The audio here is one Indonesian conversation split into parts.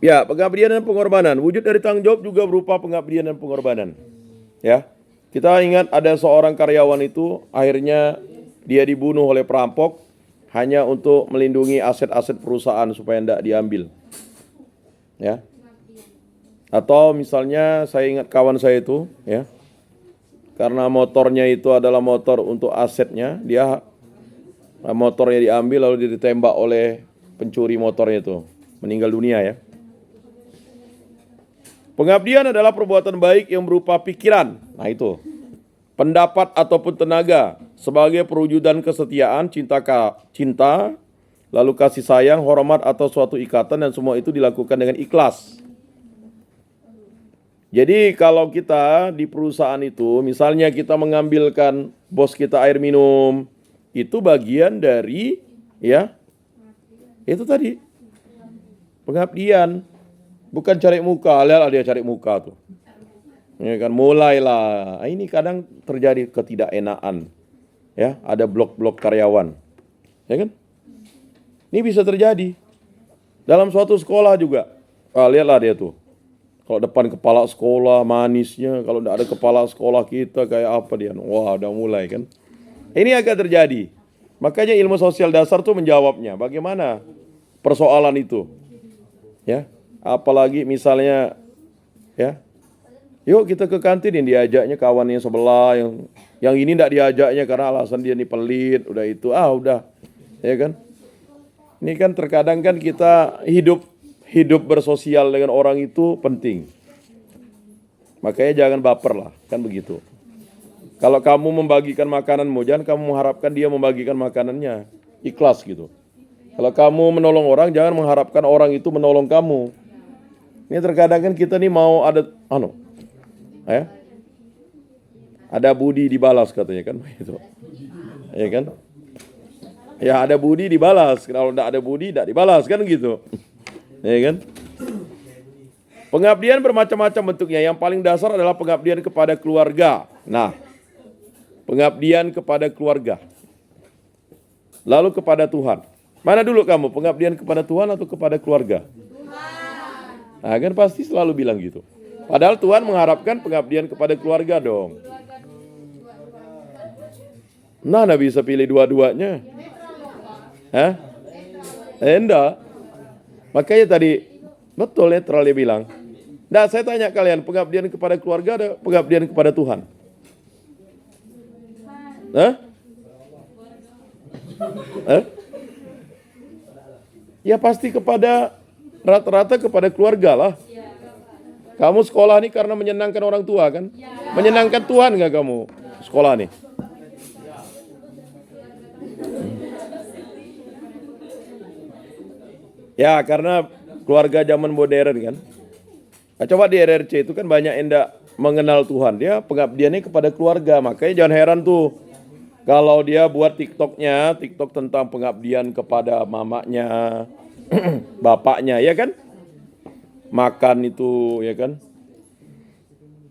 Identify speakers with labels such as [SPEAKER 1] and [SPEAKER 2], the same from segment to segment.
[SPEAKER 1] Ya, pengabdian dan pengorbanan. Wujud dari tanggung jawab juga berupa pengabdian dan pengorbanan. Ya, kita ingat ada seorang karyawan itu akhirnya dia dibunuh oleh perampok hanya untuk melindungi aset-aset perusahaan supaya tidak diambil. Ya, atau misalnya saya ingat kawan saya itu, ya, karena motornya itu adalah motor untuk asetnya, dia motornya diambil lalu dia ditembak oleh pencuri motornya itu, meninggal dunia ya. Pengabdian adalah perbuatan baik yang berupa pikiran, nah itu, pendapat ataupun tenaga sebagai perwujudan kesetiaan, cinta, lalu kasih sayang, hormat atau suatu ikatan, dan semua itu dilakukan dengan ikhlas. Jadi kalau kita di perusahaan itu, misalnya kita mengambilkan bos kita air minum, itu bagian dari, ya, itu tadi, pengabdian. Bukan cari muka, lihatlah dia cari muka tuh. Ya kan, mulailah. Ini kadang terjadi ketidakenaan. Ya, ada blok-blok karyawan. Ya kan? Ini bisa terjadi. Dalam suatu sekolah juga. Lihatlah dia tuh. Kalau depan kepala sekolah manisnya, kalau tidak ada kepala sekolah kita kayak apa dia? Wah, udah mulai kan. Ini agak terjadi. Makanya ilmu sosial dasar tuh menjawabnya. Bagaimana persoalan itu? Ya. Apalagi misalnya, ya, yuk kita ke kantin, yang diajaknya kawannya sebelah, yang ini tidak diajaknya karena alasan dia nih pelit, udah itu, udah, ya kan? Ini kan terkadang kan kita hidup bersosial dengan orang itu penting. Makanya jangan baper lah, kan begitu. Kalau kamu membagikan makananmu, jangan kamu mengharapkan dia membagikan makanannya, ikhlas gitu. Kalau kamu menolong orang, jangan mengharapkan orang itu menolong kamu. Ini terkadang kan kita nih mau ada ada budi dibalas katanya kan begitu. Ya kan? Ya ada budi dibalas. Kalau tidak ada budi tidak dibalas kan gitu. Ya kan? Pengabdian bermacam-macam bentuknya. Yang paling dasar adalah pengabdian kepada keluarga. Nah, pengabdian kepada keluarga. Lalu kepada Tuhan. Mana dulu kamu? Pengabdian kepada Tuhan atau kepada keluarga? Nah kan pasti selalu bilang gitu. Padahal Tuhan mengharapkan pengabdian kepada keluarga dong. Nah, nggak bisa pilih dua-duanya. Enggak. Makanya tadi betul netral dia bilang. Nah, saya tanya kalian, pengabdian kepada keluarga ada pengabdian kepada Tuhan? Ya pasti rata-rata kepada keluarga lah. Kamu sekolah nih karena menyenangkan orang tua kan? Menyenangkan Tuhan nggak kamu sekolah nih? Ya karena keluarga zaman modern kan. Nah, coba di RRC itu kan banyak yang tidak mengenal Tuhan. Dia pengabdiannya kepada keluarga. Makanya jangan heran tuh kalau dia buat TikTok tentang pengabdian kepada mamanya, bapaknya, ya kan? Makan itu, ya kan?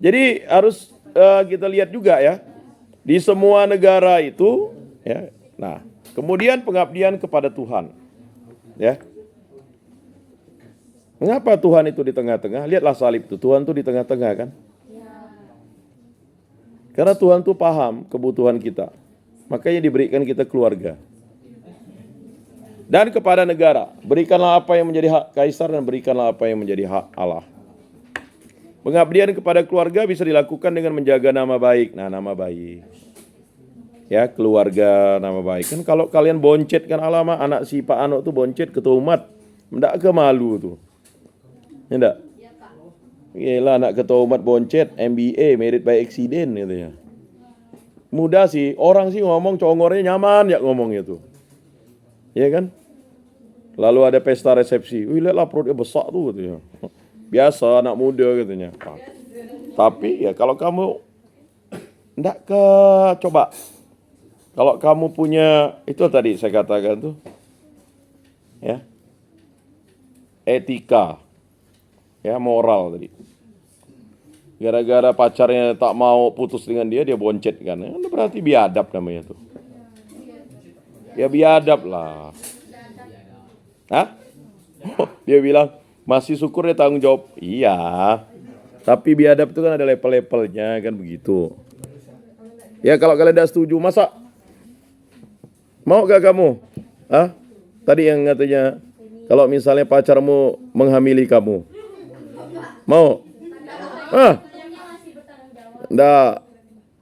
[SPEAKER 1] Jadi harus kita lihat juga ya, di semua negara itu, ya. Nah, kemudian pengabdian kepada Tuhan, ya. Mengapa Tuhan itu di tengah-tengah? Lihatlah salib itu, Tuhan itu di tengah-tengah kan? Karena Tuhan tuh paham kebutuhan kita, makanya diberikan kita keluarga. Dan kepada negara, berikanlah apa yang menjadi hak kaisar dan berikanlah apa yang menjadi hak Allah. Pengabdian kepada keluarga bisa dilakukan dengan menjaga nama baik. Nah, nama baik. Ya, keluarga, nama baik. Kan kalau kalian boncet kan alamak anak si Pak Ano tuh boncet ketua umat. Nggak ke malu tuh. Ya enggak? Gila anak ketua umat boncet, MBA, merit by accident gitu ya. Mudah sih, orang sih ngomong congornya nyaman ya ngomongnya tuh. Ya kan? Lalu ada pesta resepsi. Wih, lihatlah perutnya besar tuh gitu ya. Biasa anak muda katanya. Tapi ya kalau kamu coba. Kalau kamu punya itu tadi saya katakan tuh. Ya. Etika. Ya, moral tadi. Gara-gara pacarnya tak mau putus dengan dia boncet kan. Itu berarti biadab namanya tuh. Ya biadab lah. Dia bilang Masih syukur dia tanggung jawab. Iya. Tapi biadab itu kan ada level-levelnya kan begitu. Ya kalau kalian tidak setuju, masa mau gak kamu? Ah, tadi yang katanya kalau misalnya pacarmu menghamili kamu, mau? Ah, enggak.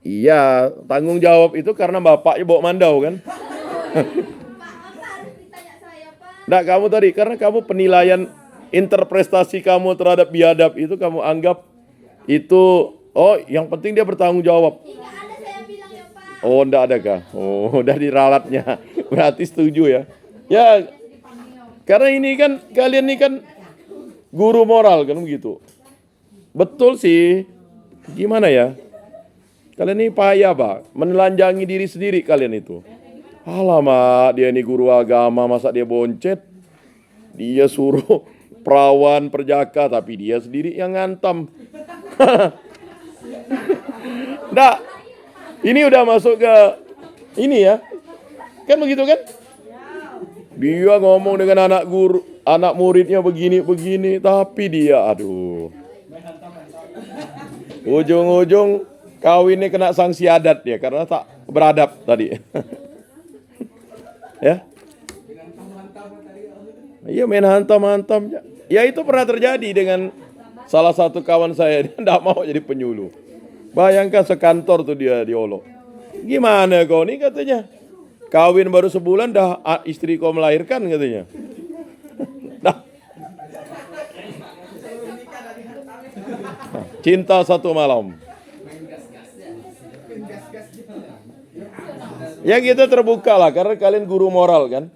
[SPEAKER 1] Iya, tanggung jawab itu karena bapaknya bawa mandau kan? Enggak, kamu tadi karena kamu penilaian interpretasi kamu terhadap biadab itu kamu anggap itu yang penting dia bertanggung jawab. Oh, enggak ada kah? Oh, udah diralatnya. Berarti setuju ya. Ya, karena ini kan kalian ini kan guru moral kan begitu. Betul sih. Gimana ya? Kalian ini payah, Pak. Menelanjangi diri sendiri kalian itu. Alamak, dia ini guru agama, masa dia boncet? Dia suruh perawan perjaka, tapi dia sendiri yang ngantam. Nggak, ini udah masuk ke ini ya. Kan begitu kan? Dia ngomong dengan anak muridnya begini, tapi dia, aduh. Ujung-ujung kawinnya kena sanksi adat ya, karena tak beradab tadi. Ya. Iya main hantam-hantam. Ya itu pernah terjadi dengan salah satu kawan saya. Dia tidak mau jadi penyuluh. Bayangkan sekantor tuh dia diolok. Gimana kau nih katanya. Kawin baru sebulan dah istri kau melahirkan katanya. Dah. Cinta satu malam. Ya kita terbuka lah karena kalian guru moral kan.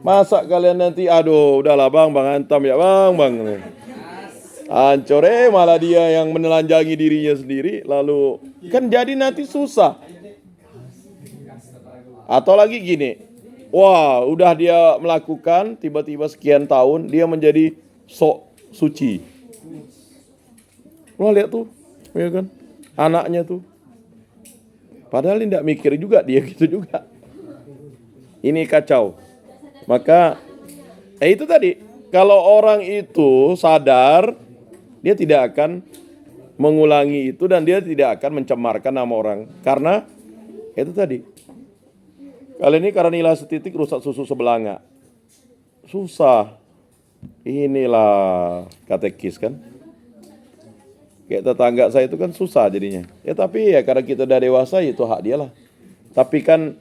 [SPEAKER 1] Masa kalian nanti udahlah bang hantam ya bang. Hancur malah dia yang menelanjangi dirinya sendiri lalu kan jadi nanti susah. Atau lagi gini. Wah, udah dia melakukan tiba-tiba sekian tahun dia menjadi sok suci. Wah, lihat tuh, ya kan? Anaknya tuh. Padahal tidak mikir juga dia gitu juga. Ini kacau. Maka itu tadi, kalau orang itu sadar, dia tidak akan mengulangi itu dan dia tidak akan mencemarkan nama orang. Karena itu tadi. Kali ini karena nilai setitik rusak susu sebelanga. Susah. Inilah katekis kan. Kayak tetangga saya itu kan susah jadinya. Ya tapi ya karena kita udah dewasa itu hak dia lah. Tapi kan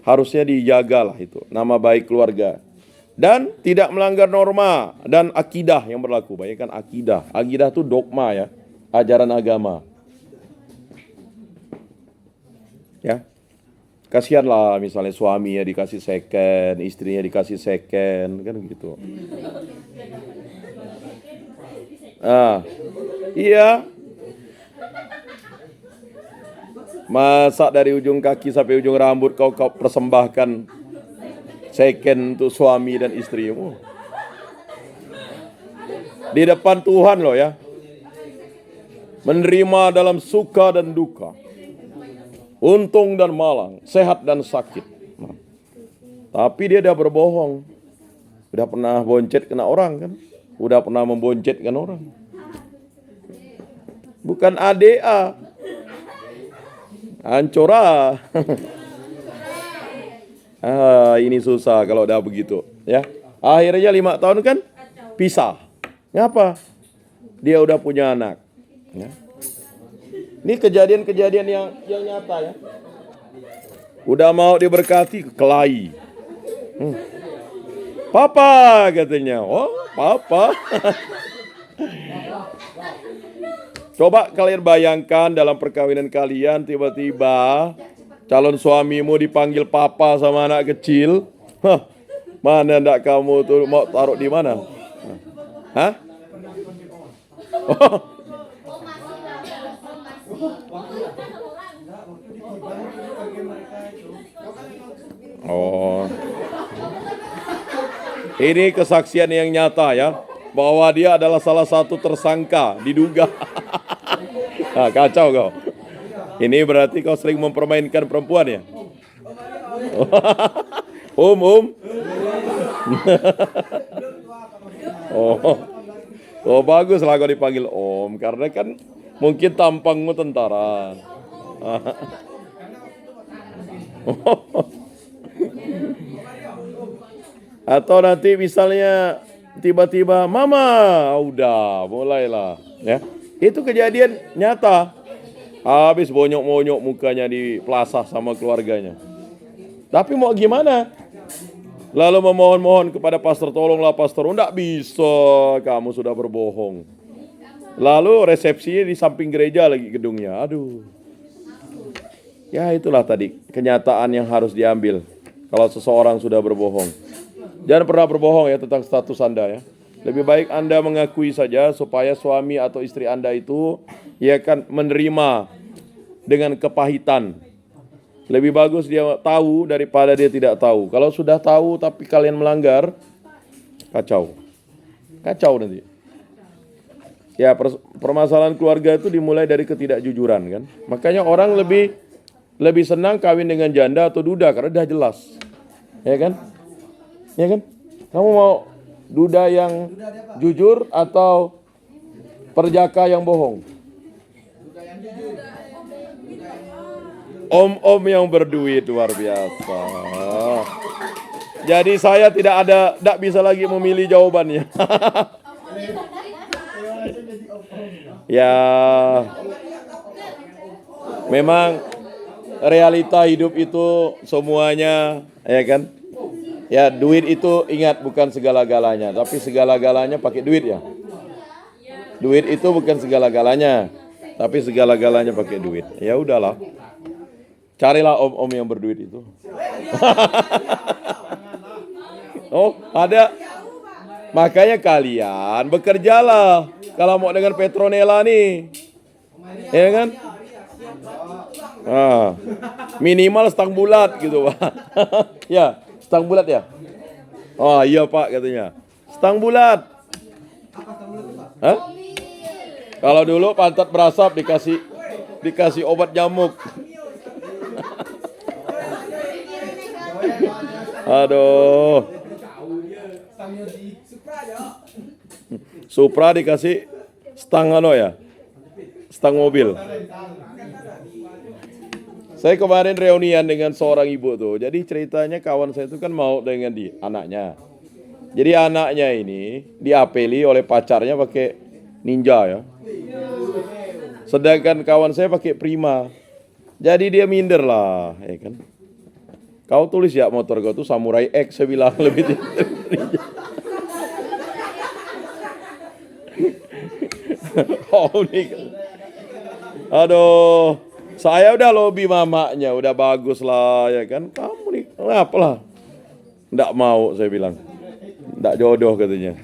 [SPEAKER 1] harusnya dijaga lah itu. Nama baik keluarga. Dan tidak melanggar norma dan akidah yang berlaku. Bayangkan akidah. Akidah itu dogma ya. Ajaran agama. Ya. Kasihanlah misalnya suaminya dikasih second. Istrinya dikasih second. Kan gitu. Iya. Masa dari ujung kaki sampai ujung rambut kau persembahkan second untuk suami dan istrimu. Di depan Tuhan loh ya. Menerima dalam suka dan duka. Untung dan malang, sehat dan sakit. Tapi dia udah berbohong. Udah pernah boncet kena orang kan. Udah pernah memboncetkan orang. Bukan ADA. Hancur ah. Ini susah kalau udah begitu. Ya. Akhirnya 5 tahun kan pisah. Ngapa? Dia udah punya anak. Ya. Ini kejadian-kejadian yang nyata ya. Udah mau diberkati, kelahi. Papa katanya. Oh, papa. Coba kalian bayangkan dalam perkawinan kalian tiba-tiba calon suamimu dipanggil papa sama anak kecil. Mana ndak kamu tuh mau taruh di mana? Hah? Oh. Ini kesaksian yang nyata ya, bahwa dia adalah salah satu tersangka, diduga. Nah, kacau kau. Ini berarti kau sering mempermainkan perempuan ya? Om. Oh. Oh bagus lah kau dipanggil Om, karena kan mungkin tampangmu tentara. Atau nanti misalnya tiba-tiba Mama, udah mulailah, ya. Itu kejadian nyata. Habis bonyok-bonyok mukanya di plaza sama keluarganya. Tapi mau gimana? Lalu memohon-mohon kepada pastor, tolonglah pastor, enggak bisa, kamu sudah berbohong. Lalu resepsinya di samping gereja lagi gedungnya. Aduh. Ya itulah tadi kenyataan yang harus diambil kalau seseorang sudah berbohong. Jangan pernah berbohong ya tentang status Anda ya. Lebih baik Anda mengakui saja supaya suami atau istri Anda itu ya kan menerima dengan kepahitan. Lebih bagus dia tahu daripada dia tidak tahu. Kalau sudah tahu tapi kalian melanggar, kacau. Kacau nanti. Ya permasalahan keluarga itu dimulai dari ketidakjujuran kan. Makanya orang lebih senang kawin dengan janda atau duda karena dah jelas. Ya kan? Ya kan? Kamu mau duda yang jujur atau perjaka yang bohong? Om-om yang berduit luar biasa. Jadi saya tidak bisa lagi memilih jawabannya. Ya, memang realita hidup itu semuanya, ya kan? Ya, duit itu ingat bukan segala-galanya, tapi segala-galanya pakai duit ya. Duit itu bukan segala-galanya, tapi segala-galanya pakai duit. Ya udahlah. Carilah om-om yang berduit itu. Oh, ada. Makanya kalian bekerjalah. Kalau mau dengan Petronella nih. Ya kan? Minimal setang bulat gitu, Pak. Ya, setang bulat ya? Oh iya Pak katanya. Setang bulat. Hah? Kalau dulu pantat berasap dikasih obat nyamuk. Aduh. Supra dikasih stang ya? Stang mobil. Saya kemarin reunian dengan seorang ibu tuh. Jadi ceritanya kawan saya itu kan mau dengan anaknya. Jadi anaknya ini diapeli oleh pacarnya pakai Ninja ya. Sedangkan kawan saya pakai Prima. Jadi dia minder lah, ya kan. Kau tulis ya motor kau tuh Samurai X, saya bilang lebih oh nih. Aduh, saya udah lobby mamanya, udah bagus lah ya kan. Kamu nih, kenapa lah? Nggak mau saya bilang. Nggak jodoh katanya.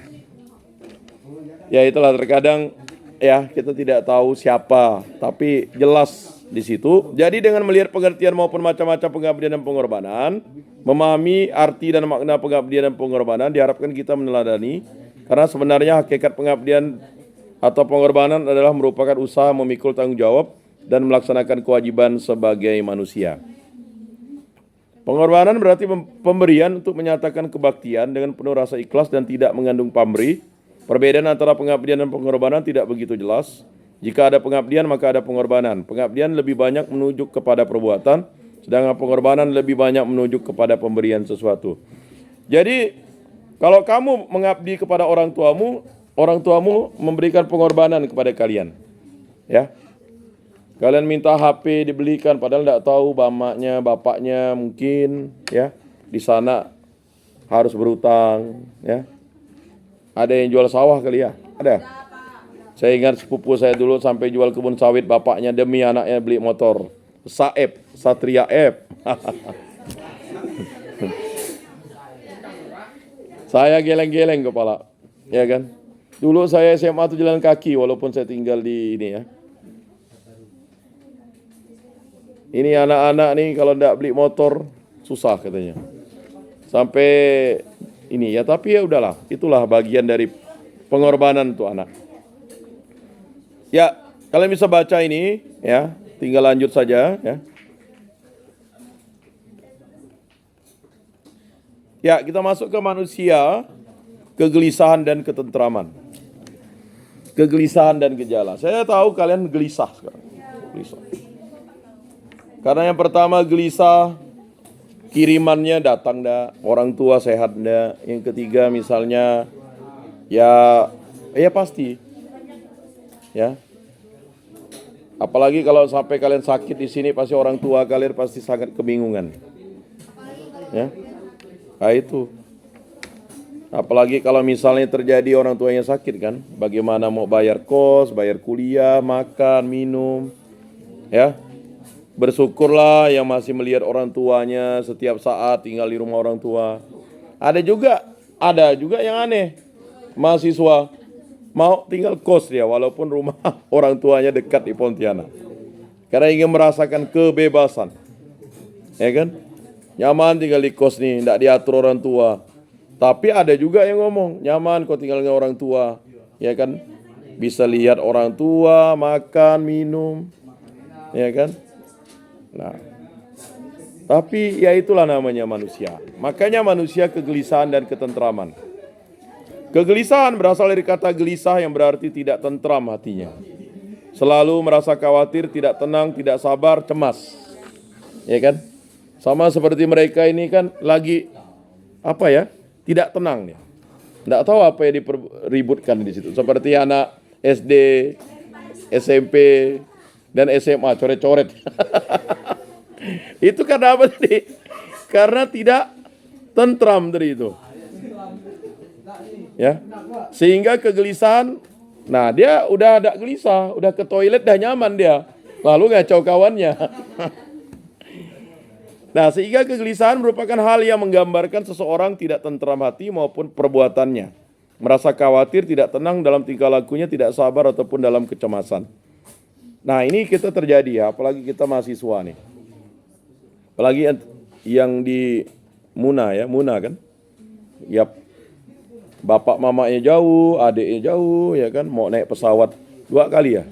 [SPEAKER 1] Ya itulah terkadang ya kita tidak tahu siapa, tapi jelas di situ. Jadi dengan melihat pengertian maupun macam-macam pengabdian dan pengorbanan, memahami arti dan makna pengabdian dan pengorbanan, diharapkan kita meneladani. Karena sebenarnya hakikat pengabdian atau pengorbanan adalah merupakan usaha memikul tanggung jawab dan melaksanakan kewajiban sebagai manusia. Pengorbanan berarti pemberian untuk menyatakan kebaktian dengan penuh rasa ikhlas dan tidak mengandung pamrih. Perbedaan antara pengabdian dan pengorbanan tidak begitu jelas. Jika ada pengabdian, maka ada pengorbanan. Pengabdian lebih banyak menunjuk kepada perbuatan, sedangkan pengorbanan lebih banyak menunjuk kepada pemberian sesuatu. Jadi, kalau kamu mengabdi kepada orang tuamu memberikan pengorbanan kepada kalian. Ya. Kalian minta HP dibelikan, padahal tidak tahu mamanya, bapaknya mungkin ya di sana harus berutang. Ya. Ada yang jual sawah kali ya? Ada. Saya ingat sepupu saya dulu sampai jual kebun sawit bapaknya demi anaknya beli motor. Saeb, Satria F. Saya geleng-geleng kepala. Ya kan? Dulu saya SMA tuh jalan kaki walaupun saya tinggal di ini ya. Ini anak-anak nih kalau enggak beli motor susah katanya. Sampai ini ya, tapi ya udahlah. Itulah bagian dari pengorbanan tuh anak. Ya, kalian bisa baca ini ya, tinggal lanjut saja ya. Ya, kita masuk ke manusia, kegelisahan dan ketentraman. Kegelisahan dan gejala. Saya tahu kalian gelisah sekarang. Gelisah. Karena yang pertama gelisah, kirimannya datang dah, orang tua sehat dah. Yang ketiga misalnya ya pasti ya. Apalagi kalau sampai kalian sakit di sini, pasti orang tua kalian pasti sangat kebingungan. Ya. Nah itu. Apalagi kalau misalnya terjadi orang tuanya sakit kan, bagaimana mau bayar kos, bayar kuliah, makan, minum, ya. Bersyukurlah yang masih melihat orang tuanya setiap saat tinggal di rumah orang tua. Ada juga yang aneh, mahasiswa mau tinggal kos dia walaupun rumah orang tuanya dekat di Pontianak. Karena ingin merasakan kebebasan, ya kan? Nyaman tinggal di kos nih, tidak diatur orang tua. Tapi ada juga yang ngomong, nyaman kok tinggal dengan orang tua, ya kan? Bisa lihat orang tua, makan, minum, ya kan? Nah, tapi ya itulah namanya manusia. Makanya manusia kegelisahan dan ketentraman. Kegelisahan berasal dari kata gelisah yang berarti tidak tentram hatinya. Selalu merasa khawatir, tidak tenang, tidak sabar, cemas. Ya kan? Sama seperti mereka ini kan lagi tidak tenang ya. Tidak tahu apa yang dipeributkan di situ. Seperti anak SD, SMP, dan SMA coret-coret. Itu karena apa tadi? Karena tidak tentram dari itu. Ya. Sehingga kegelisahan, nah dia udah ada gelisah, udah ke toilet dah nyaman dia. Lalu ngacau kawannya. Nah, sehingga kegelisahan merupakan hal yang menggambarkan seseorang tidak tentram hati maupun perbuatannya. Merasa khawatir, tidak tenang dalam tingkah lakunya, tidak sabar ataupun dalam kecemasan. Nah, ini kita terjadi ya, apalagi kita mahasiswa nih. Apalagi yang di Muna kan. Ya, bapak mamanya jauh, adiknya jauh ya kan, mau naik pesawat 2 kali ya.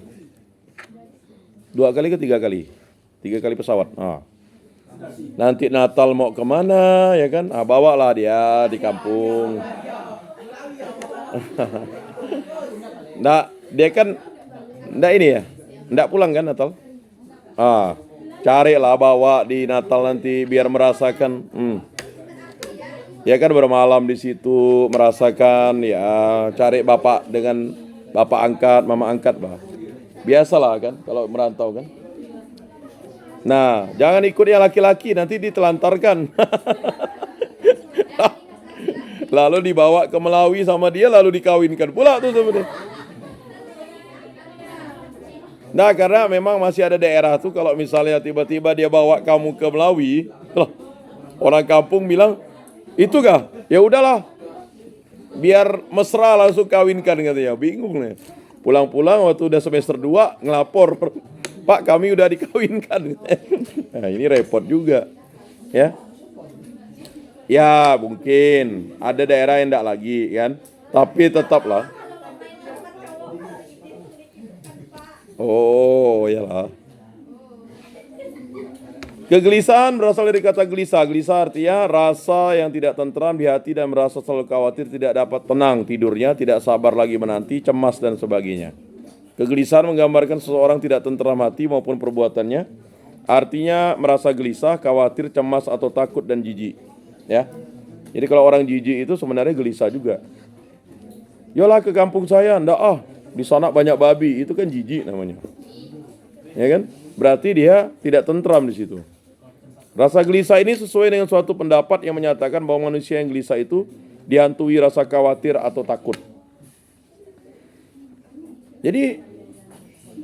[SPEAKER 1] 2 kali ke 3 kali? 3 kali pesawat. Nah. Nanti Natal mau kemana ya kan? Bawalah dia di kampung. Nah, dia kan ndak ini ya, ndak pulang kan Natal? Carilah bawa di Natal nanti biar merasakan. Ya kan bermalam di situ merasakan ya, cari bapak dengan bapak angkat, mama angkat bah. Biasalah kan kalau merantau kan. Nah, jangan ikut yang laki-laki, nanti ditelantarkan. Lalu dibawa ke Melawi sama dia, lalu dikawinkan pula tuh sebenarnya. Nah, karena memang masih ada daerah tuh kalau misalnya tiba-tiba dia bawa kamu ke Melawi, orang kampung bilang, itu kah? Ya udahlah, biar mesra langsung kawinkan katanya. Bingung nih. Pulang-pulang waktu udah semester 2 ngelapor. Pak, kami udah dikawinkan. Nah, ini repot juga. Ya. Ya, mungkin ada daerah yang enggak lagi kan. Tapi tetaplah. Oh, iyalah. Kegelisahan berasal dari kata gelisah. Gelisah artinya rasa yang tidak tentram di hati dan merasa selalu khawatir, tidak dapat tenang tidurnya, tidak sabar lagi menanti, cemas dan sebagainya. Kegelisahan menggambarkan seseorang tidak tentram hati maupun perbuatannya. Artinya merasa gelisah, khawatir, cemas atau takut dan jijik. Ya. Jadi kalau orang jijik itu sebenarnya gelisah juga. Yolah ke kampung saya, ndak di sana banyak babi, itu kan jijik namanya. Ya kan? Berarti dia tidak tentram di situ. Rasa gelisah ini sesuai dengan suatu pendapat yang menyatakan bahwa manusia yang gelisah itu dihantui rasa khawatir atau takut. Jadi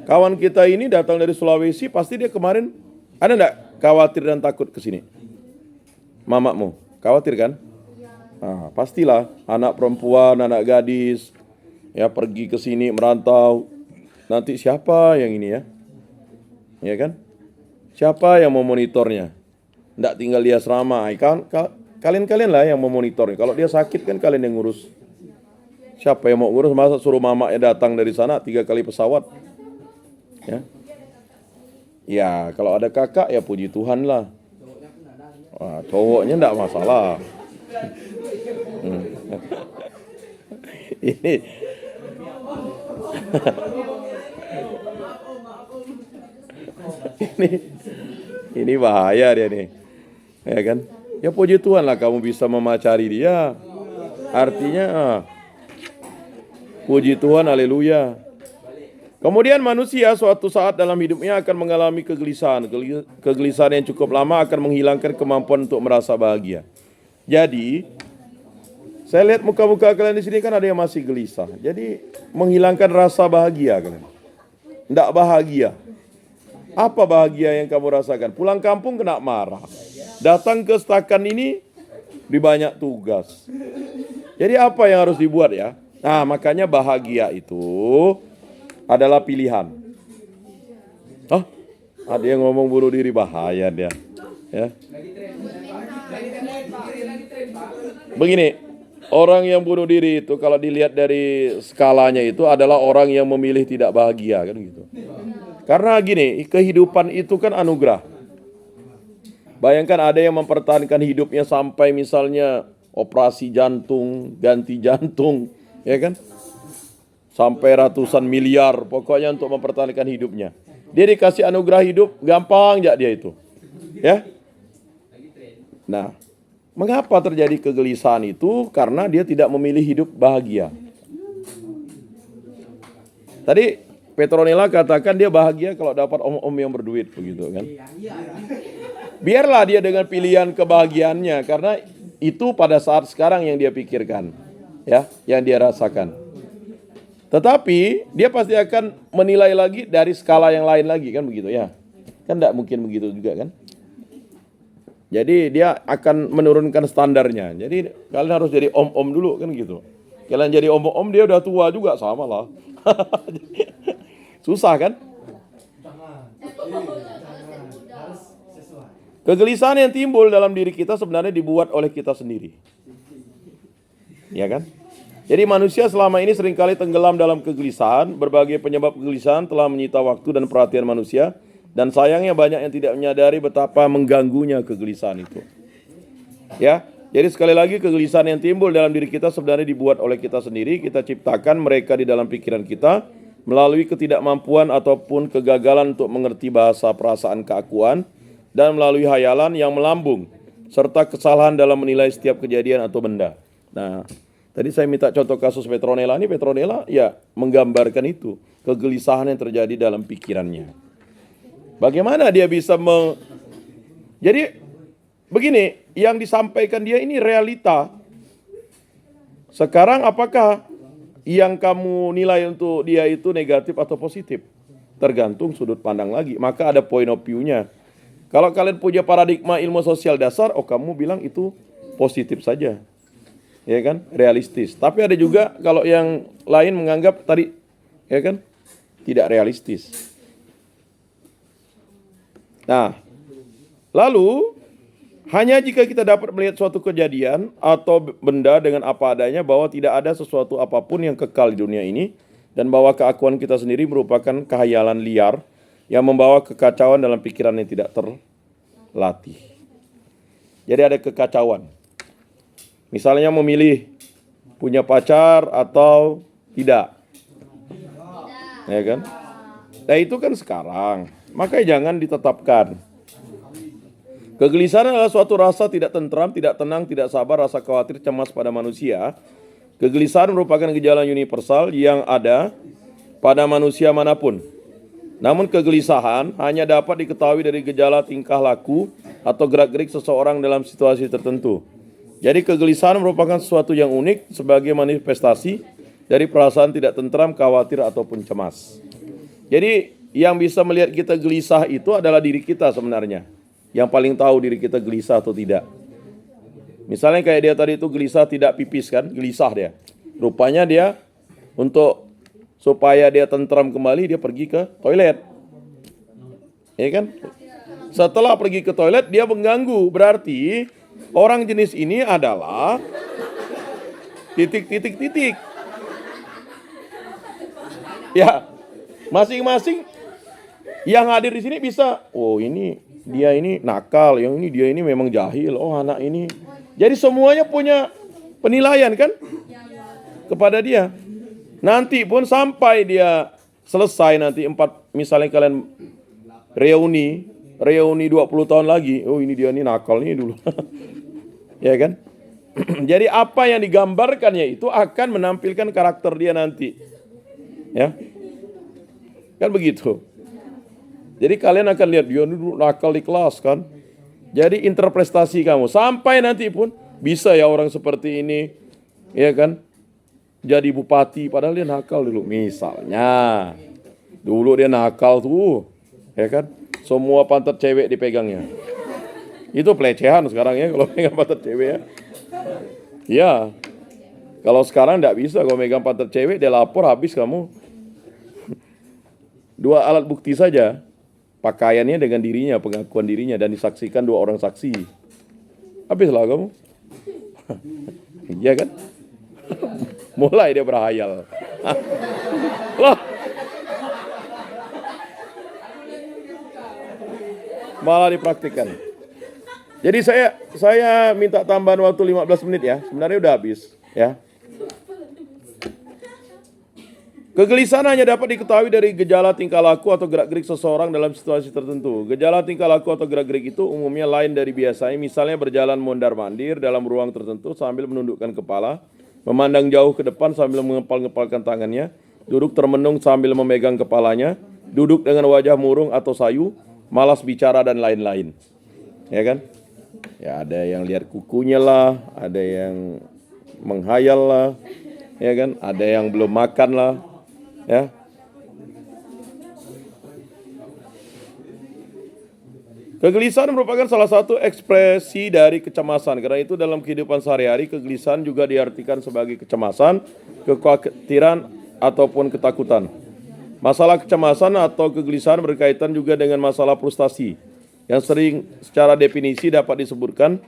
[SPEAKER 1] kawan kita ini datang dari Sulawesi, pasti dia kemarin ada enggak khawatir dan takut ke sini? Mamamu, khawatir kan? Nah, pastilah anak perempuan, anak gadis ya pergi ke sini merantau. Nanti siapa yang ini ya? Ya kan? Siapa yang mau monitornya? Enggak tinggal di asrama. Kalian lah yang mau monitornya. Kalau dia sakit kan kalian yang ngurus. Siapa yang mau ngurus? Masa suruh mamanya datang dari sana 3 kali pesawat? Ya. Ya, kalau ada kakak ya puji Tuhan lah. Wah, cowoknya enggak masalah. Ini Ini bahaya dia nih. Ya kan? Ya puji Tuhan lah kamu bisa memacari dia. Artinya puji Tuhan, haleluya. Kemudian manusia suatu saat dalam hidupnya akan mengalami kegelisahan. Kegelisahan yang cukup lama akan menghilangkan kemampuan untuk merasa bahagia. Jadi, saya lihat muka-muka kalian di sini kan ada yang masih gelisah. Jadi, menghilangkan rasa bahagia kalian. Tidak bahagia. Apa bahagia yang kamu rasakan? Pulang kampung kena marah. Datang ke stakan ini di banyak tugas. Jadi apa yang harus dibuat ya? Nah, makanya bahagia itu adalah pilihan. Oh, ada yang ngomong bunuh diri, bahaya dia. Ya. Begini, orang yang bunuh diri itu kalau dilihat dari skalanya itu adalah orang yang memilih tidak bahagia kan gitu. Karena gini, kehidupan itu kan anugerah. Bayangkan ada yang mempertahankan hidupnya sampai misalnya operasi jantung, ganti jantung, ya kan? Sampai ratusan miliar pokoknya untuk mempertahankan hidupnya. Dia dikasih anugerah hidup, gampang aja dia itu. Ya. Nah, mengapa terjadi kegelisahan itu? Karena dia tidak memilih hidup bahagia. Tadi Petronella katakan dia bahagia kalau dapat om-om yang berduit begitu kan. Biarlah dia dengan pilihan kebahagiaannya karena itu pada saat sekarang yang dia pikirkan, ya, yang dia rasakan. Tetapi dia pasti akan menilai lagi dari skala yang lain lagi kan begitu ya. Kan tidak mungkin begitu juga kan. Jadi dia akan menurunkan standarnya. Jadi kalian harus jadi om-om dulu kan gitu. Kalian jadi om-om dia udah tua juga sama lah. Susah kan? Kegelisahan yang timbul dalam diri kita sebenarnya dibuat oleh kita sendiri. Ya kan? Jadi manusia selama ini seringkali tenggelam dalam kegelisahan. Berbagai penyebab kegelisahan telah menyita waktu dan perhatian manusia. Dan sayangnya banyak yang tidak menyadari betapa mengganggunya kegelisahan itu. Ya, jadi sekali lagi kegelisahan yang timbul dalam diri kita sebenarnya dibuat oleh kita sendiri. Kita ciptakan mereka di dalam pikiran kita melalui ketidakmampuan ataupun kegagalan untuk mengerti bahasa perasaan keakuan dan melalui hayalan yang melambung serta kesalahan dalam menilai setiap kejadian atau benda. Nah, tadi saya minta contoh kasus Petronella. Ini Petronella ya menggambarkan itu, kegelisahan yang terjadi dalam pikirannya. Bagaimana dia bisa Jadi begini, yang disampaikan dia ini realita. Sekarang apakah yang kamu nilai untuk dia itu negatif atau positif? Tergantung sudut pandang lagi. Maka ada point of view-nya. Kalau kalian punya paradigma ilmu sosial dasar, oh kamu bilang itu positif saja. Ya kan? Realistis. Tapi ada juga kalau yang lain menganggap tadi, ya kan? Tidak realistis. Nah, lalu hanya jika kita dapat melihat suatu kejadian atau benda dengan apa adanya bahwa tidak ada sesuatu apapun yang kekal di dunia ini dan bahwa keakuan kita sendiri merupakan khayalan liar yang membawa kekacauan dalam pikiran yang tidak terlatih. Jadi ada kekacauan. Misalnya memilih punya pacar atau tidak. Ya kan? Nah itu kan sekarang. Makanya jangan ditetapkan. Kegelisahan adalah suatu rasa tidak tentram, tidak tenang, tidak sabar, rasa khawatir, cemas pada manusia. Kegelisahan merupakan gejala universal yang ada pada manusia manapun. Namun kegelisahan hanya dapat diketahui dari gejala tingkah laku atau gerak-gerik seseorang dalam situasi tertentu. Jadi kegelisahan merupakan sesuatu yang unik sebagai manifestasi dari perasaan tidak tentram, khawatir, ataupun cemas. Jadi yang bisa melihat kita gelisah itu adalah diri kita sebenarnya. Yang paling tahu diri kita gelisah atau tidak. Misalnya kayak dia tadi itu gelisah tidak pipis kan, gelisah dia. Rupanya dia untuk supaya dia tentram kembali dia pergi ke toilet. Ya kan? Setelah pergi ke toilet dia mengganggu, berarti orang jenis ini adalah titik. Ya, masing-masing yang hadir di sini bisa, oh ini dia ini nakal, yang ini dia ini memang jahil, oh anak ini. Jadi semuanya punya penilaian kan kepada dia. Nanti pun sampai dia selesai nanti misalnya kalian reuni 20 tahun lagi. Oh ini dia nih nakal nih dulu. Ya kan? Jadi apa yang digambarkannya itu akan menampilkan karakter dia nanti. Ya. Kan begitu. Jadi kalian akan lihat dia dulu nakal di kelas kan. Jadi interpretasi kamu sampai nanti pun bisa ya orang seperti ini, ya kan? Jadi bupati padahal dia nakal dulu misalnya. Dulu dia nakal tuh, ya kan? Semua pantat cewek dipegangnya. Itu pelecehan sekarang ya kalau pegang pantat cewek ya. Ya. Kalau sekarang enggak bisa kalau megang pantat cewek dia lapor habis kamu. 2 alat bukti saja. Pakaiannya dengan dirinya, pengakuan dirinya dan disaksikan 2 orang saksi. Habislah kamu. Iya kan? Mulai dia berhayal. Loh. Malah dipraktikkan. Jadi saya minta tambahan waktu 15 menit ya. Sebenarnya udah habis ya. Kegelisahan hanya dapat diketahui dari gejala tingkah laku atau gerak-gerik seseorang dalam situasi tertentu. Gejala tingkah laku atau gerak-gerik itu umumnya lain dari biasanya, misalnya berjalan mondar-mandir dalam ruang tertentu sambil menundukkan kepala, memandang jauh ke depan sambil mengepal-ngepalkan tangannya, duduk termenung sambil memegang kepalanya, duduk dengan wajah murung atau sayu, malas bicara dan lain-lain. Ya kan? Ya ada yang lihat kukunya lah, ada yang menghayal lah, ya kan? Ada yang belum makan lah. Ya. Kegelisahan merupakan salah satu ekspresi dari kecemasan. Karena itu dalam kehidupan sehari-hari kegelisahan juga diartikan sebagai kecemasan, kekhawatiran ataupun ketakutan. Masalah kecemasan atau kegelisahan berkaitan juga dengan masalah frustasi yang sering secara definisi dapat disebutkan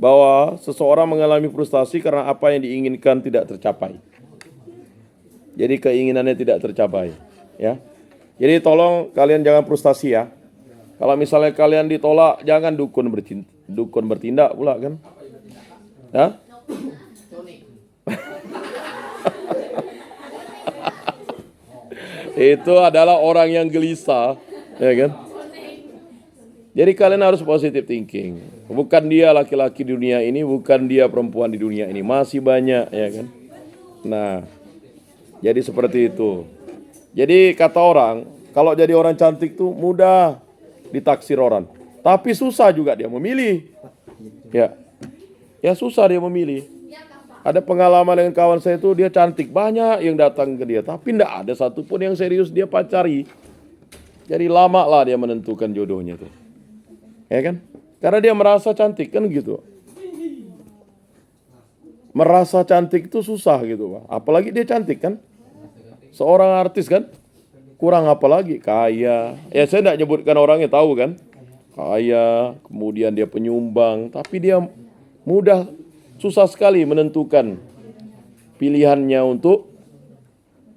[SPEAKER 1] bahwa seseorang mengalami frustasi karena apa yang diinginkan tidak tercapai. Jadi keinginannya tidak tercapai, ya. Jadi tolong kalian jangan frustasi ya. Kalau misalnya kalian ditolak, jangan dukun bertindak pula kan. Ya? Itu adalah orang yang gelisah, ya kan? Jadi kalian harus positive thinking. Bukan dia laki-laki di dunia ini, bukan dia perempuan di dunia ini. Masih banyak, ya kan? Nah, jadi seperti itu. Jadi kata orang, kalau jadi orang cantik tuh mudah ditaksir orang. Tapi susah juga dia memilih. Ya susah dia memilih. Ada pengalaman dengan kawan saya tuh dia cantik. Banyak yang datang ke dia. Tapi enggak ada satupun yang serius dia pacari. Jadi lama lah dia menentukan jodohnya tuh. Ya kan? Karena dia merasa cantik kan gitu. Merasa cantik itu susah gitu Pak. Apalagi dia cantik kan. Seorang artis kan, kurang apa lagi, kaya. Ya saya tidak nyebutkan orangnya, tahu kan. Kaya, kemudian dia penyumbang. Tapi dia susah sekali menentukan pilihannya untuk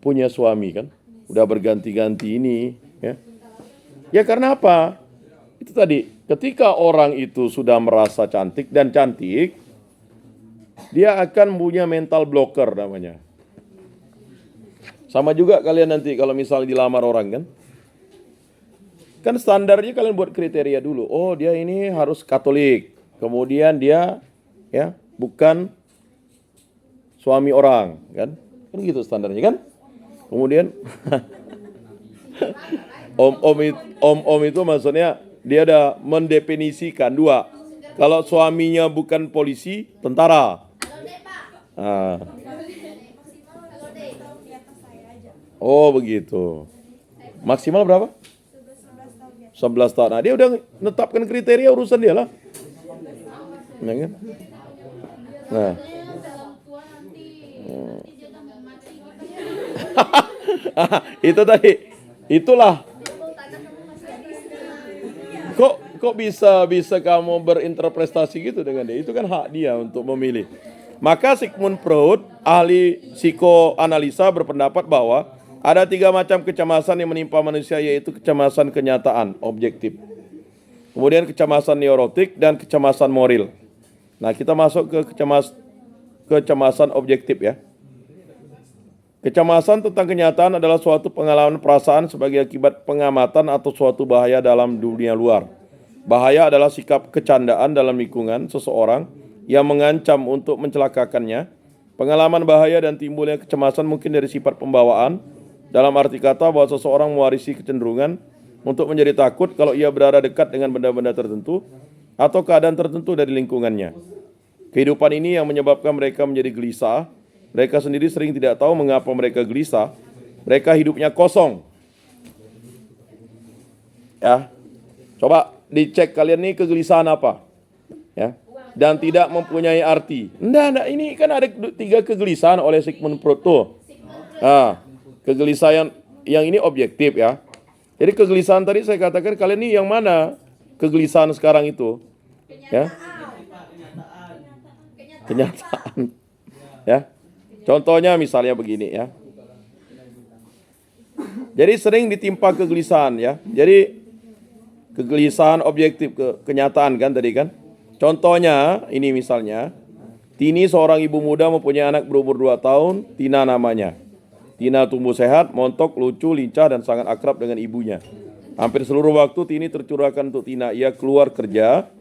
[SPEAKER 1] punya suami kan. Udah berganti-ganti ini. Ya karena apa? Itu tadi, ketika orang itu sudah merasa cantik dan cantik, dia akan punya mental blocker namanya. Sama juga kalian nanti kalau misalnya dilamar orang kan. Kan standarnya kalian buat kriteria dulu. Oh dia ini harus Katolik. Kemudian dia bukan suami orang kan. Kan gitu standarnya kan. Kemudian om itu maksudnya dia ada mendefinisikan 2. Kalau suaminya bukan polisi, tentara. Oh begitu. Maksimal berapa? 11 tahun. Nah, dia udah menetapkan kriteria, urusan dia lah. Nah, kan? Nah. Itu tadi. Itulah. Kok bisa kamu berinterpretasi gitu dengan dia? Itu kan hak dia untuk memilih. Maka Sigmund Freud, ahli psikoanalisa, berpendapat bahwa ada 3 macam kecemasan yang menimpa manusia, yaitu kecemasan kenyataan, objektif. Kemudian kecemasan neurotik dan kecemasan moral. Nah, kita masuk ke kecemasan objektif ya. Kecemasan tentang kenyataan adalah suatu pengalaman perasaan sebagai akibat pengamatan atau suatu bahaya dalam dunia luar. Bahaya adalah sikap kecandaan dalam lingkungan seseorang yang mengancam untuk mencelakakannya. Pengalaman bahaya dan timbulnya kecemasan mungkin dari sifat pembawaan, dalam arti kata bahwa seseorang mewarisi kecenderungan untuk menjadi takut kalau ia berada dekat dengan benda-benda tertentu atau keadaan tertentu dari lingkungannya. Kehidupan ini yang menyebabkan mereka menjadi gelisah. Mereka sendiri sering tidak tahu mengapa mereka gelisah. Mereka hidupnya kosong. Ya, coba dicek kalian nih kegelisahan apa? Ya, dan tidak mempunyai arti. Enggak, ini kan ada 3 kegelisahan oleh Sigmund Freud tuh. Kegelisahan yang ini objektif ya. Jadi kegelisahan tadi saya katakan kalian nih yang mana kegelisahan sekarang itu? Ya. Kenyataan. Ya. Contohnya misalnya begini ya. Jadi sering ditimpa kegelisahan ya. Jadi kegelisahan objektif kenyataan kan tadi kan. Contohnya ini misalnya, Tini seorang ibu muda mempunyai anak berumur 2 tahun, Tina namanya. Tina tumbuh sehat, montok, lucu, lincah dan sangat akrab dengan ibunya. Hampir seluruh waktu Tini tercurahkan untuk Tina. Ia keluar kerja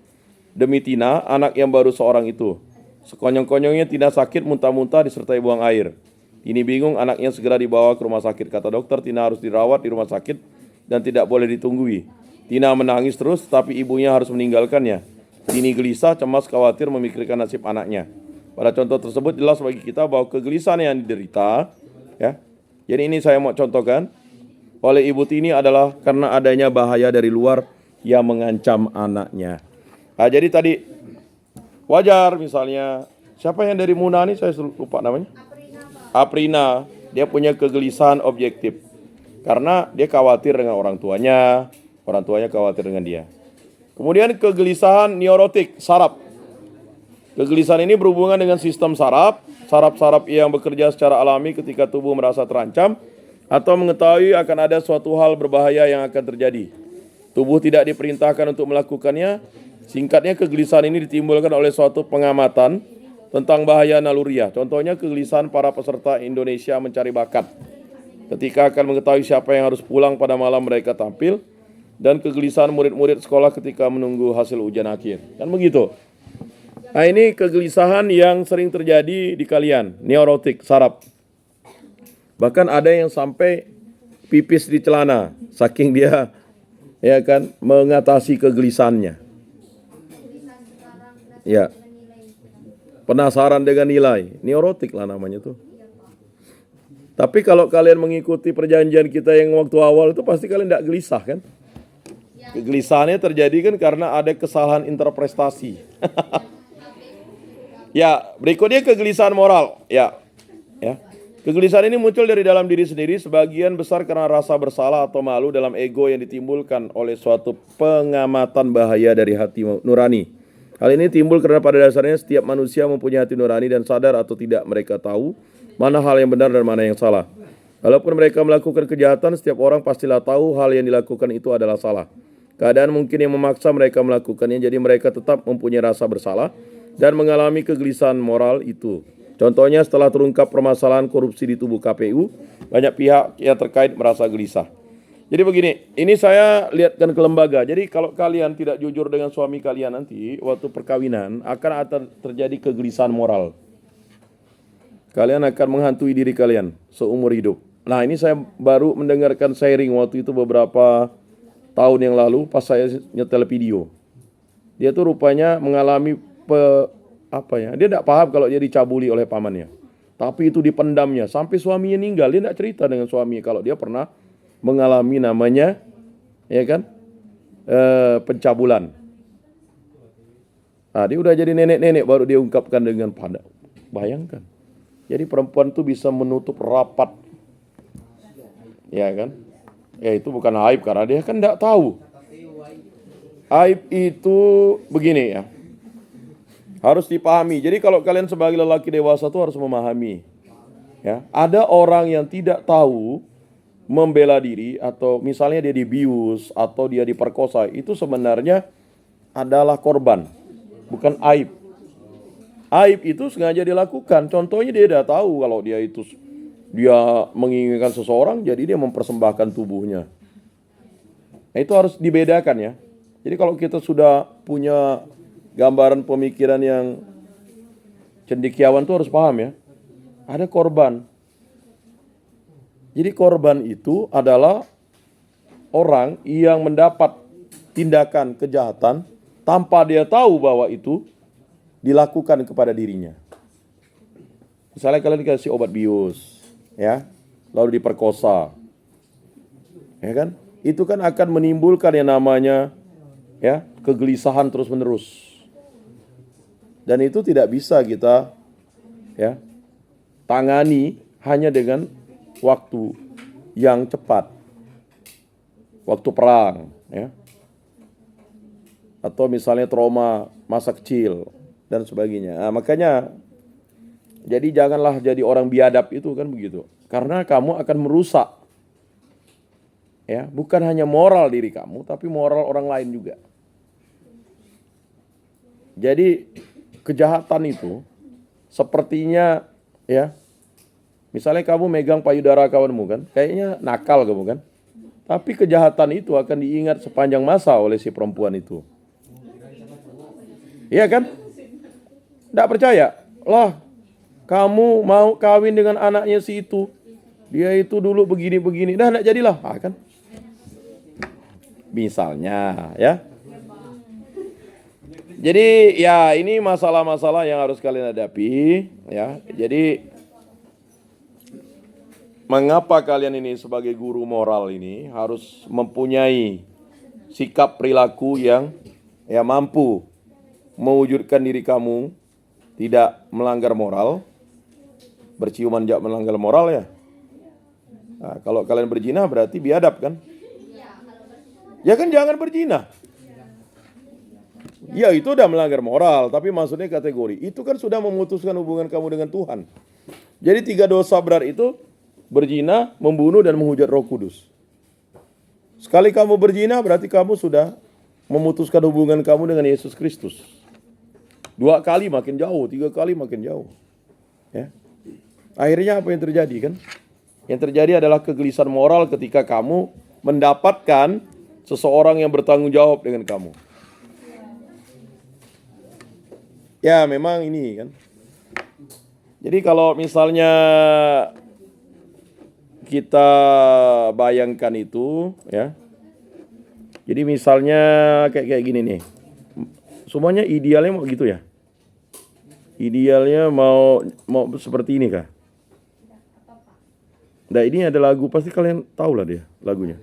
[SPEAKER 1] demi Tina, anak yang baru seorang itu. Sekonyong-konyongnya Tina sakit, muntah-muntah disertai buang air. Tini bingung, anaknya segera dibawa ke rumah sakit. Kata dokter, Tina harus dirawat di rumah sakit dan tidak boleh ditunggui. Tina menangis terus, tapi ibunya harus meninggalkannya. Tini gelisah, cemas, khawatir memikirkan nasib anaknya. Pada contoh tersebut jelas bagi kita bahwa kegelisahan yang diderita, ya. Jadi ini saya mau contohkan oleh ibu Tini adalah karena adanya bahaya dari luar yang mengancam anaknya. Nah, jadi tadi wajar misalnya, siapa yang dari Muna ini saya lupa namanya? Aprina. Dia punya kegelisahan objektif. Karena dia khawatir dengan orang tuanya khawatir dengan dia. Kemudian kegelisahan neurotik, saraf. Kegelisahan ini berhubungan dengan sistem saraf yang bekerja secara alami ketika tubuh merasa terancam atau mengetahui akan ada suatu hal berbahaya yang akan terjadi. Tubuh tidak diperintahkan untuk melakukannya. Singkatnya, kegelisahan ini ditimbulkan oleh suatu pengamatan tentang bahaya naluriah. Contohnya kegelisahan para peserta Indonesia mencari bakat ketika akan mengetahui siapa yang harus pulang pada malam mereka tampil, dan kegelisahan murid-murid sekolah ketika menunggu hasil ujian akhir. Kan begitu. Nah, ini kegelisahan yang sering terjadi di kalian, neurotik, saraf. Bahkan ada yang sampai pipis di celana, saking dia ya kan mengatasi kegelisahannya. Ya. Penasaran dengan nilai, neurotik lah namanya tuh. Tapi kalau kalian mengikuti perjanjian kita yang waktu awal itu pasti kalian tidak gelisah kan? Kegelisahannya terjadi kan karena ada kesalahan interpretasi. Ya, berikutnya kegelisahan moral. Ya. Kegelisahan ini muncul dari dalam diri sendiri, sebagian besar karena rasa bersalah atau malu dalam ego yang ditimbulkan oleh suatu pengamatan bahaya dari hati nurani. Hal ini timbul karena pada dasarnya setiap manusia mempunyai hati nurani dan sadar atau tidak mereka tahu mana hal yang benar dan mana yang salah. Walaupun mereka melakukan kejahatan, setiap orang pastilah tahu hal yang dilakukan itu adalah salah. Keadaan mungkin yang memaksa mereka melakukannya, jadi mereka tetap mempunyai rasa bersalah dan mengalami kegelisahan moral itu. Contohnya setelah terungkap permasalahan korupsi di tubuh KPU, banyak pihak yang terkait merasa gelisah. Jadi begini, ini saya lihatkan ke lembaga. Jadi kalau kalian tidak jujur dengan suami kalian nanti, waktu perkawinan akan terjadi kegelisahan moral. Kalian akan menghantui diri kalian seumur hidup. Nah, ini saya baru mendengarkan sharing waktu itu beberapa tahun yang lalu pas saya nyetel video. Dia tuh rupanya mengalami dia tidak paham kalau dia dicabuli oleh pamannya. Tapi itu dipendamnya sampai suaminya meninggal. Dia tidak cerita dengan suaminya kalau dia pernah mengalami namanya pencabulan. Nah, dia udah jadi nenek-nenek baru dia ungkapkan dengan pada. Bayangkan. Jadi perempuan tuh bisa menutup rapat. Ya kan? Ya itu bukan aib karena dia kan tidak tahu. Aib itu begini ya. Harus dipahami. Jadi kalau kalian sebagai lelaki dewasa tuh harus memahami. Ya, ada orang yang tidak tahu membela diri atau misalnya dia dibius atau dia diperkosa, itu sebenarnya adalah korban, bukan aib. Aib itu sengaja dilakukan. Contohnya dia tidak tahu kalau dia itu dia menginginkan seseorang, jadi dia mempersembahkan tubuhnya. Nah, itu harus dibedakan ya. Jadi kalau kita sudah punya gambaran pemikiran yang cendekiawan itu harus paham ya. Ada korban. Jadi korban itu adalah orang yang mendapat tindakan kejahatan tanpa dia tahu bahwa itu dilakukan kepada dirinya. Misalnya kalian dikasih obat bius, ya, lalu diperkosa, ya kan? Itu kan akan menimbulkan yang namanya ya kegelisahan terus-menerus. Dan itu tidak bisa kita ya tangani hanya dengan waktu yang cepat. Waktu perang, ya. Atau misalnya trauma masa kecil dan sebagainya. Nah, makanya jadi janganlah jadi orang biadab itu kan begitu. Karena kamu akan merusak ya, bukan hanya moral diri kamu tapi moral orang lain juga. Jadi kejahatan itu sepertinya ya, misalnya kamu megang payudara kawanmu kan, kayaknya nakal kamu kan. Tapi kejahatan itu akan diingat sepanjang masa oleh si perempuan itu. Iya kan? Tidak percaya? Lah, kamu mau kawin dengan anaknya si itu. Dia itu dulu begini-begini. Dah tidak jadilah. Kan? Misalnya ya. Jadi ya ini masalah-masalah yang harus kalian hadapi. Ya. Jadi mengapa kalian ini sebagai guru moral ini harus mempunyai sikap perilaku yang ya mampu mewujudkan diri kamu tidak melanggar moral, berciuman tidak melanggar moral ya. Nah, kalau kalian berzina berarti biadab kan? Ya kan jangan berzina. Ya itu udah melanggar moral, tapi maksudnya kategori itu kan sudah memutuskan hubungan kamu dengan Tuhan. Jadi 3 dosa berat itu berzina, membunuh dan menghujat Roh Kudus. Sekali kamu berzina berarti kamu sudah memutuskan hubungan kamu dengan Yesus Kristus. 2 kali makin jauh, 3 kali makin jauh. Ya. Akhirnya apa yang terjadi kan? Yang terjadi adalah kegelisahan moral ketika kamu mendapatkan seseorang yang bertanggung jawab dengan kamu. Ya memang ini kan. Jadi kalau misalnya kita bayangkan itu ya. Jadi misalnya kayak gini nih. Semuanya idealnya mau gitu ya? Idealnya mau seperti ini kah? Nah ini ada lagu, pasti kalian tahu lah dia lagunya.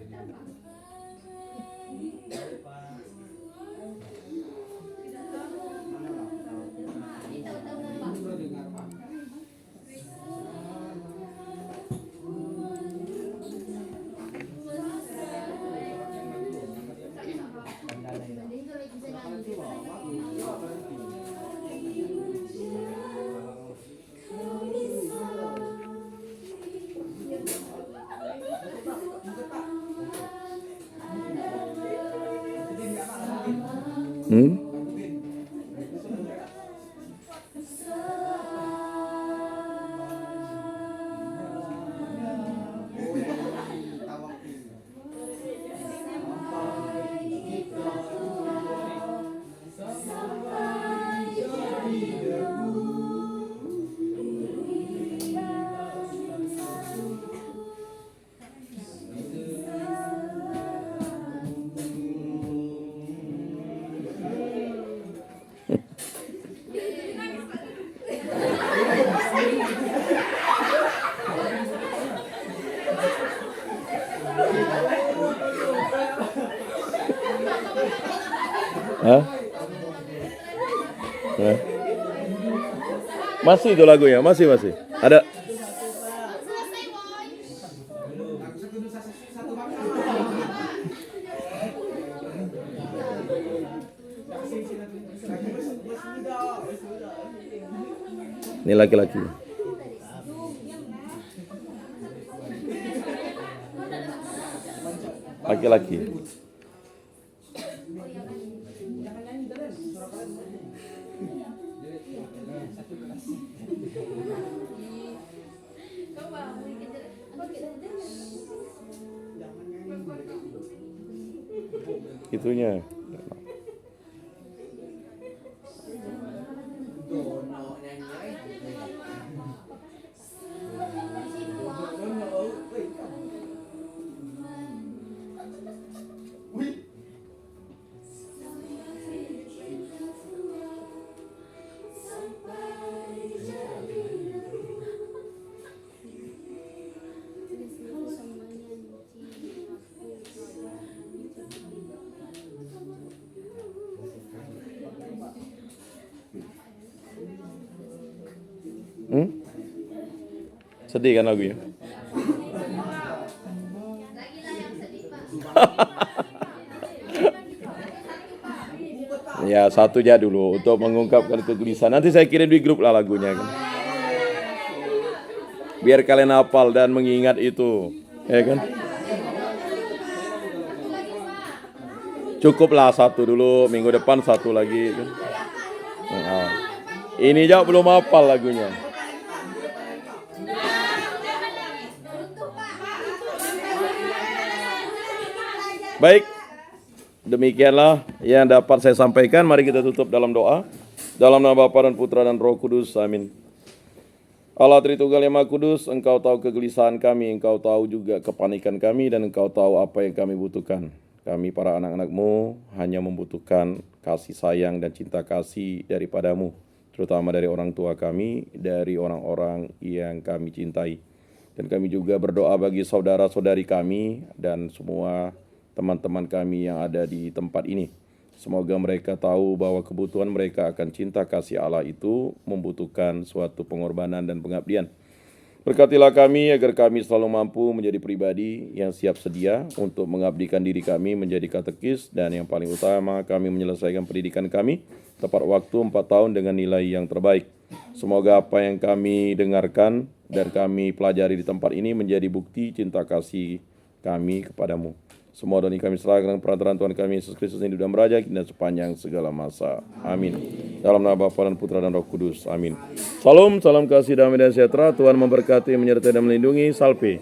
[SPEAKER 1] Hah? Hah? Masih itu lagunya, masih. Ada. Ini laki-laki. Laki-laki. itunya. Sedih kan lagunya? Ya, satu aja dulu untuk mengungkapkan kegelisahan. Nanti saya kirim di grup lah lagunya kan. Biar kalian hafal dan mengingat itu, ya kan? Cukuplah satu dulu, minggu depan satu lagi kan. Nah, ini jauh belum hafal lagunya. Baik, demikianlah yang dapat saya sampaikan. Mari kita tutup dalam doa. Dalam nama Bapa dan Putra dan Roh Kudus, amin. Allah Tritunggal yang Maha Kudus, Engkau tahu kegelisahan kami, Engkau tahu juga kepanikan kami, dan Engkau tahu apa yang kami butuhkan. Kami para anak-anak-Mu hanya membutuhkan kasih sayang dan cinta kasih daripadamu, terutama dari orang tua kami, dari orang-orang yang kami cintai. Dan kami juga berdoa bagi saudara-saudari kami dan semua teman-teman kami yang ada di tempat ini. Semoga mereka tahu bahwa kebutuhan mereka akan cinta kasih Allah itu membutuhkan suatu pengorbanan dan pengabdian. Berkatilah kami agar kami selalu mampu menjadi pribadi yang siap sedia untuk mengabdikan diri kami menjadi katekis, dan yang paling utama kami menyelesaikan pendidikan kami tepat waktu 4 tahun dengan nilai yang terbaik. Semoga apa yang kami dengarkan dan kami pelajari di tempat ini menjadi bukti cinta kasih kami kepadamu. Semua doa kami serahkan dengan perantaraan Tuhan kami Yesus Kristus yang hidup dan beraja dan sepanjang segala masa. Amin. Dalam nama Bapa dan Putra dan Roh Kudus. Amin. Salam kasih damai dan sejahtera. Tuhan memberkati, menyertai dan melindungi. Salve.